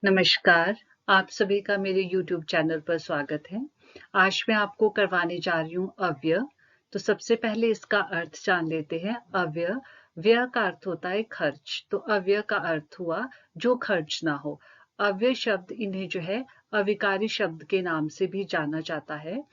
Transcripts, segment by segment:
नमस्कार, आप सभी का मेरे YouTube चैनल पर स्वागत है। आज मैं आपको करवाने जा रही हूँ अव्यय। तो सबसे पहले इसका अर्थ जान लेते हैं। अव्यय, व्यय का अर्थ होता है खर्च, तो अव्यय का अर्थ हुआ जो खर्च ना हो। अव्यय शब्द इन्हें जो है अविकारी शब्द के नाम से भी जाना जाता है।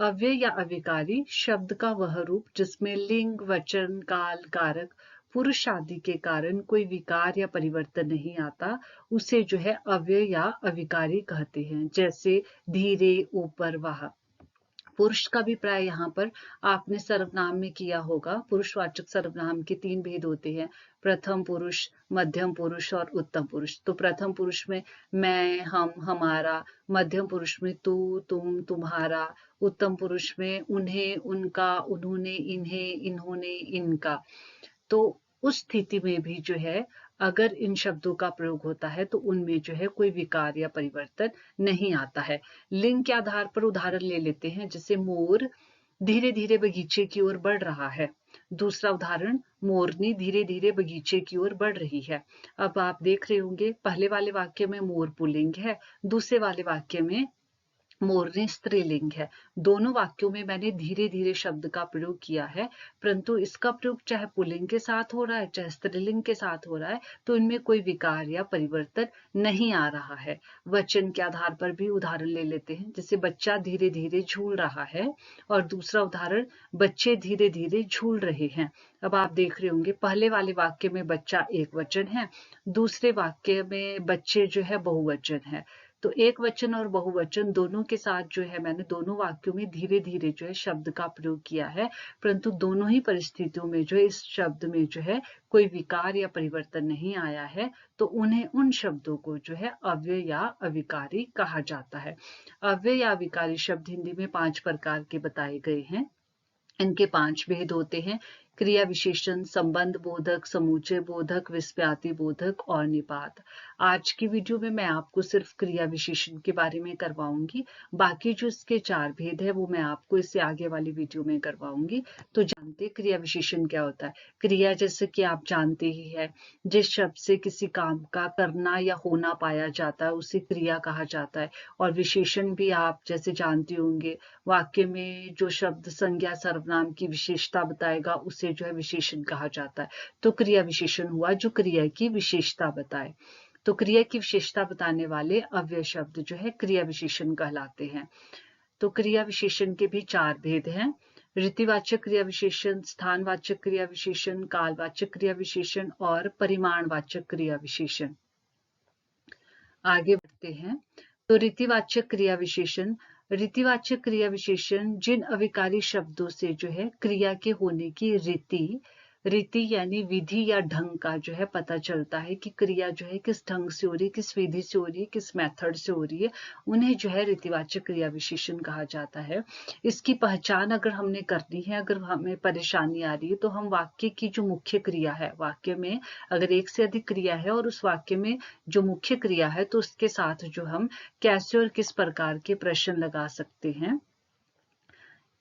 अव्यय या अविकारी शब्द का वह रूप जिसमें लिंग, वचन, काल, कारक, पुरुष आदि के कारण कोई विकार या परिवर्तन नहीं आता, उसे जो है अव्यय या अविकारी कहते हैं। जैसे धीरे, ऊपर, वह। पुरुष का भी प्राय यहाँ पर आपने सर्वनाम में किया होगा। पुरुषवाचक सर्वनाम के 3 भेद होते हैं, प्रथम पुरुष, मध्यम पुरुष और उत्तम पुरुष। तो प्रथम पुरुष में मैं, हम, हमारा, मध्यम पुरुष में तू, तुम, तुम्हारा, उत्तम पुरुष में उन्हें, उनका, उन्होंने, इन्हें, इन्होंने, इनका। तो उस स्थिति में भी जो है अगर इन शब्दों का प्रयोग होता है तो उनमें जो है कोई विकार या परिवर्तन नहीं आता है। लिंग के आधार पर उदाहरण ले लेते हैं, जैसे मोर धीरे धीरे बगीचे की ओर बढ़ रहा है। दूसरा उदाहरण, मोरनी धीरे धीरे बगीचे की ओर बढ़ रही है। अब आप देख रहे होंगे पहले वाले वाक्य में मोर पुल्लिंग है, दूसरे वाले वाक्य में मोरनी स्त्रीलिंग है। दोनों वाक्यों में मैंने धीरे धीरे शब्द का प्रयोग किया है, परंतु इसका प्रयोग चाहे पुल्लिंग के साथ हो रहा है चाहे स्त्रीलिंग के साथ हो रहा है, तो इनमें कोई विकार या परिवर्तन नहीं आ रहा है। वचन के आधार पर भी उदाहरण ले लेते हैं, जैसे बच्चा धीरे धीरे झूल रहा है, और दूसरा उदाहरण, बच्चे धीरे धीरे झूल रहे हैं। अब आप देख रहे होंगे पहले वाले वाक्य में बच्चा एक वचन है, दूसरे वाक्य में बच्चे जो है बहुवचन है। तो एक वचन और बहुवचन दोनों के साथ जो है मैंने दोनों वाक्यों में धीरे धीरे जो है शब्द का प्रयोग किया है, परंतु दोनों ही परिस्थितियों में जो है इस शब्द में जो है कोई विकार या परिवर्तन नहीं आया है, तो उन्हें उन शब्दों को जो है अव्यय या अविकारी कहा जाता है। अव्यय या अविकारी शब्द हिंदी में 5 प्रकार के बताए गए हैं। इनके 5 भेद होते हैं, क्रिया विशेषण, संबंध बोधक, समुच्चय बोधक, विस्मयादि बोधक और निपात। आज की वीडियो में मैं आपको सिर्फ क्रिया विशेषण के बारे में करवाऊंगी, बाकी जो इसके 4 भेद है वो मैं आपको इससे आगे वाली वीडियो में करवाऊंगी। तो जानते क्रिया विशेषण क्या होता है। क्रिया जैसे कि आप जानते ही है, जिस शब्द से किसी काम का करना या होना पाया जाता है उसे क्रिया कहा जाता है। और विशेषण भी आप जैसे जानते होंगे, वाक्य में जो शब्द संज्ञा सर्वनाम की विशेषता बताएगा उसे जो है विशेषण कहा जाता है। तो क्रिया विशेषण हुआ जो क्रिया की विशेषता बताए। तो क्रिया की विशेषता बताने वाले अव्यय शब्द जो है क्रिया विशेषण कहलाते हैं। तो क्रिया विशेषण के भी 4 भेद हैं, ऋतिवाचक क्रिया विशेषण, स्थानवाचक क्रिया विशेषण, कालवाचक क्रिया विशेषण और परिमाणवाचक क्रिया विशेषण। आगे बढ़ते हैं। तो ऋतिवाचक क्रिया विशेषण, रीतिवाचक क्रिया विशेषण जिन अविकारी शब्दों से जो है क्रिया के होने की रीति यानी विधि या ढंग का जो है पता चलता है कि क्रिया जो है किस ढंग से हो रही है, किस विधि से हो रही है, किस मेथड से हो रही है, उन्हें जो है रीतिवाचक क्रिया विशेषण कहा जाता है। इसकी पहचान अगर हमने करनी है, अगर हमें परेशानी आ रही है, तो हम वाक्य की जो मुख्य क्रिया है, वाक्य में अगर एक से अधिक क्रिया है और उस वाक्य में जो मुख्य क्रिया है तो उसके साथ जो हम कैसे और किस प्रकार के प्रश्न लगा सकते हैं।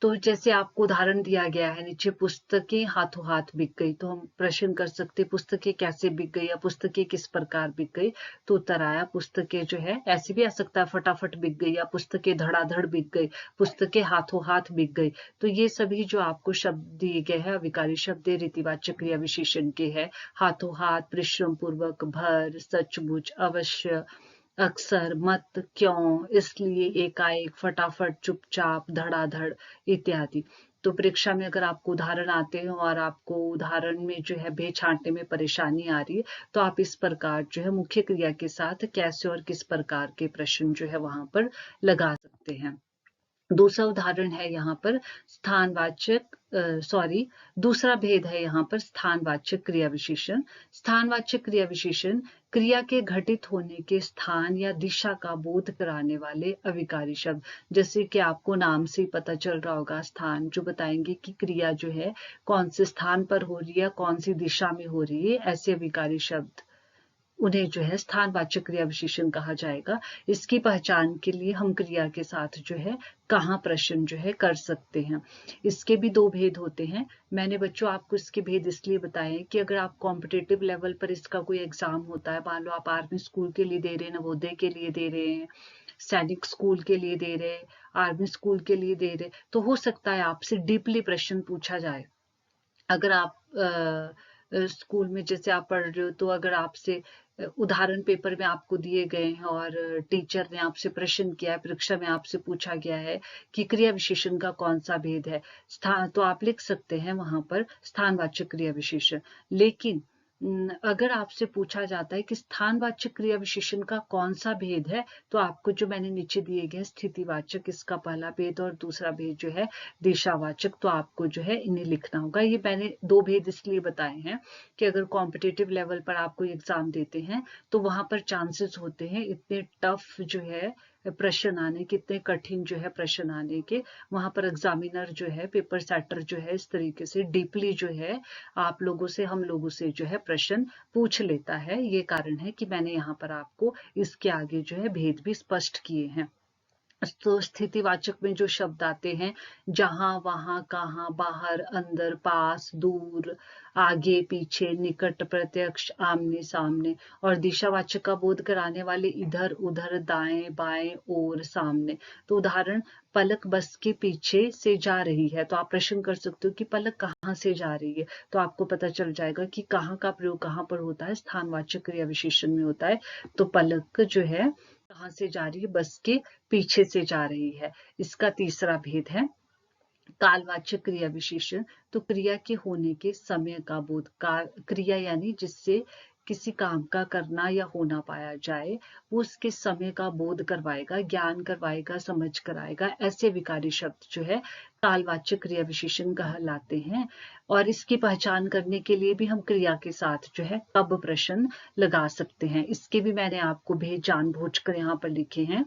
तो जैसे आपको उदाहरण दिया गया है नीचे, पुस्तकें हाथों हाथ बिक गई, तो हम प्रश्न कर सकते पुस्तकें कैसे बिक गई या पुस्तकें किस प्रकार बिक गई। तो उत्तर आया पुस्तकें जो है, ऐसे भी आ सकता है फटाफट बिक गई या पुस्तकें धड़ाधड़ बिक गई, पुस्तकें हाथों हाथ बिक गई। तो ये सभी जो आपको शब्द दिए गए हैं अविकारी शब्द रीतिवाचक क्रिया विशेषण के है। हाथों हाथ, परिश्रम पूर्वक, भर, सचमुच, अवश्य, अक्सर, मत, क्यों, इसलिए, एकाएक, फटाफट, चुपचाप, धड़ाधड़ इत्यादि। तो परीक्षा में अगर आपको उदाहरण आते हैं और आपको उदाहरण में जो है बे छांटने में परेशानी आ रही है, तो आप इस प्रकार जो है मुख्य क्रिया के साथ कैसे और किस प्रकार के प्रश्न जो है वहां पर लगा सकते हैं। दूसरा उदाहरण है यहाँ पर स्थानवाचक दूसरा भेद है यहाँ पर स्थानवाचक क्रिया विशेषण। स्थानवाचक क्रिया विशेषण क्रिया के घटित होने के स्थान या दिशा का बोध कराने वाले अविकारी शब्द, जैसे कि आपको नाम से ही पता चल रहा होगा, स्थान जो बताएंगे कि क्रिया जो है कौन से स्थान पर हो रही है, कौन सी दिशा में हो रही है, ऐसे अविकारी शब्द उन्हें जो है स्थानवाचक क्रिया विशेषण कहा जाएगा। इसकी पहचान के लिए हम क्रिया के साथ जो है कहाँ प्रश्न जो है कर सकते हैं। इसके भी दो भेद होते हैं। मैंने बच्चों आपको इसके भेद इसलिए बताए कि अगर आप कॉम्पिटिटिव लेवल पर इसका कोई एग्जाम होता है, मान लो आप आर्मी स्कूल के लिए दे रहे हैं, नवोदय के लिए दे रहे हैं, सैनिक स्कूल के लिए दे रहे, आर्मी स्कूल के लिए दे रहे, तो हो सकता है आपसे डीपली प्रश्न पूछा जाए। अगर आप स्कूल में जैसे आप पढ़ रहे हो, तो अगर आपसे उदाहरण पेपर में आपको दिए गए हैं और टीचर ने आपसे प्रश्न किया है, परीक्षा में आपसे पूछा गया है कि क्रिया विशेषण का कौन सा भेद है, स्थान, तो आप लिख सकते हैं वहां पर स्थानवाचक क्रिया विशेषण। लेकिन अगर आपसे पूछा जाता है कि स्थानवाचक क्रिया विशेषण का कौन सा भेद है, तो आपको जो मैंने नीचे दिए गए स्थितिवाचक, इसका पहला भेद, और दूसरा भेद जो है दिशावाचक, तो आपको जो है इन्हें लिखना होगा। ये मैंने दो भेद इसलिए बताए हैं कि अगर कॉम्पिटिटिव लेवल पर आप कोई एग्जाम देते हैं तो वहां पर चांसेस होते हैं इतने टफ जो है प्रश्न आने के, इतने कठिन जो है प्रश्न आने के, वहां पर एग्जामिनर जो है, पेपर सेटर जो है, इस तरीके से डीपली जो है आप लोगों से, हम लोगों से जो है प्रश्न पूछ लेता है। ये कारण है कि मैंने यहाँ पर आपको इसके आगे जो है भेद भी स्पष्ट किए हैं। तो स्थितिवाचक में जो शब्द आते हैं, जहां, वहां, कहां, बाहर, अंदर, पास, दूर, आगे, पीछे, निकट, प्रत्यक्ष, आमने सामने, और दिशावाचक का बोध कराने वाले इधर, उधर, दाएं, बाएं, और, सामने। तो उदाहरण, पलक बस के पीछे से जा रही है, तो आप प्रश्न कर सकते हो कि पलक कहाँ से जा रही है, तो आपको पता चल जाएगा कि कहाँ का प्रयोग कहाँ पर होता है, स्थानवाचक क्रिया विशेषण में होता है। तो पलक जो है कहाँ से जा रही है, बस के पीछे से जा रही है। इसका तीसरा भेद है कालवाचक क्रिया विशेषण। तो क्रिया के होने के समय का बोध, क्रिया यानी जिससे किसी काम का करना या होना पाया जाए, वो उसके समय का बोध करवाएगा, ज्ञान करवाएगा, समझ कराएगा। ऐसे विकारी शब्द जो है कालवाचक क्रिया विशेषण कहलाते हैं। और इसकी पहचान करने के लिए भी हम क्रिया के साथ जो है कब प्रश्न लगा सकते हैं। इसके भी मैंने आपको भेद जानबूझकर यहाँ पर लिखे हैं।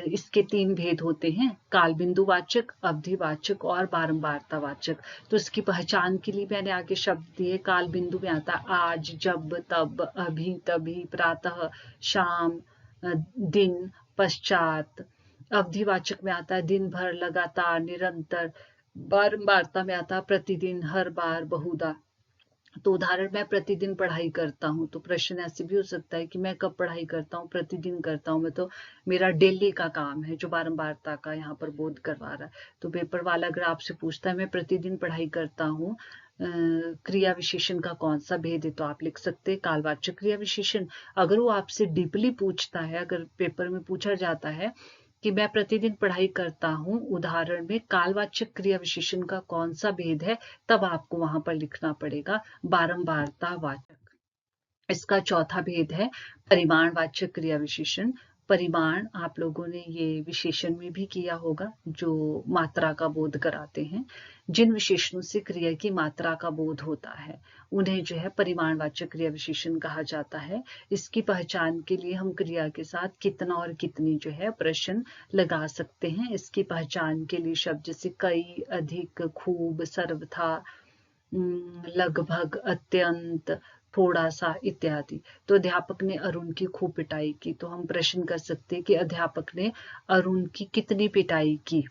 इसके तीन भेद होते हैं, काल बिंदुवाचक, अवधिवाचक और बारंबारतावाचक। तो इसकी पहचान के लिए मैंने आगे शब्द दिए। काल बिंदु में आता है आज, जब, तब, अभी, तभी, प्रातः, शाम, दिन, पश्चात। अवधिवाचक में आता है दिन भर, लगातार, निरंतर। बारंबारता में आता है प्रतिदिन, हर बार, बहुधा। तो उदाहरण, मैं प्रतिदिन पढ़ाई करता हूँ, तो प्रश्न ऐसे भी हो सकता है कि मैं कब पढ़ाई करता हूँ, प्रतिदिन करता हूँ मैं, तो मेरा डेली का काम है, जो बारंबारता का यहाँ पर बोध करवा रहा है। तो पेपर वाला अगर आपसे पूछता है मैं प्रतिदिन पढ़ाई करता हूँ, क्रिया विशेषण का कौन सा भेद है, तो आप लिख सकते हैं कालवाचक क्रिया विशेषण। अगर वो आपसे डीपली पूछता है, अगर पेपर में पूछा जाता है कि मैं प्रतिदिन पढ़ाई करता हूँ, उदाहरण में कालवाचक क्रिया विशेषण का कौन सा भेद है, तब आपको वहां पर लिखना पड़ेगा बारंबारता वाचक। इसका चौथा भेद है परिमाणवाचक क्रिया विशेषण। परिमाण आप लोगों ने ये विशेषण में भी किया होगा, जो मात्रा का बोध कराते हैं। जिन विशेषणों से क्रिया की मात्रा का बोध होता है, उन्हें जो है परिमाणवाचक क्रिया विशेषण कहा जाता है। इसकी पहचान के लिए हम क्रिया के साथ कितना और कितनी जो है प्रश्न लगा सकते हैं। इसकी पहचान के लिए शब्द जैसे कई, अधिक, खूब, सर्वथा, लगभग, अत्यंत, थोड़ा सा इत्यादि। तो अध्यापक ने अरुण की खूब पिटाई की, तो हम प्रश्न कर सकते हैं कि अध्यापक ने अरुण की कितनी पिटाई की,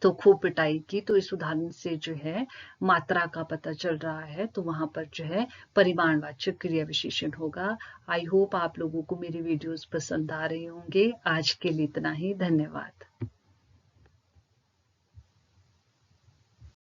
तो खूब पिटाई की। तो इस उदाहरण से जो है मात्रा का पता चल रहा है, तो वहां पर जो है परिमाणवाचक क्रिया विशेषण होगा। आई होप आप लोगों को मेरी वीडियोस पसंद आ रही होंगे। आज के लिए इतना ही, धन्यवाद।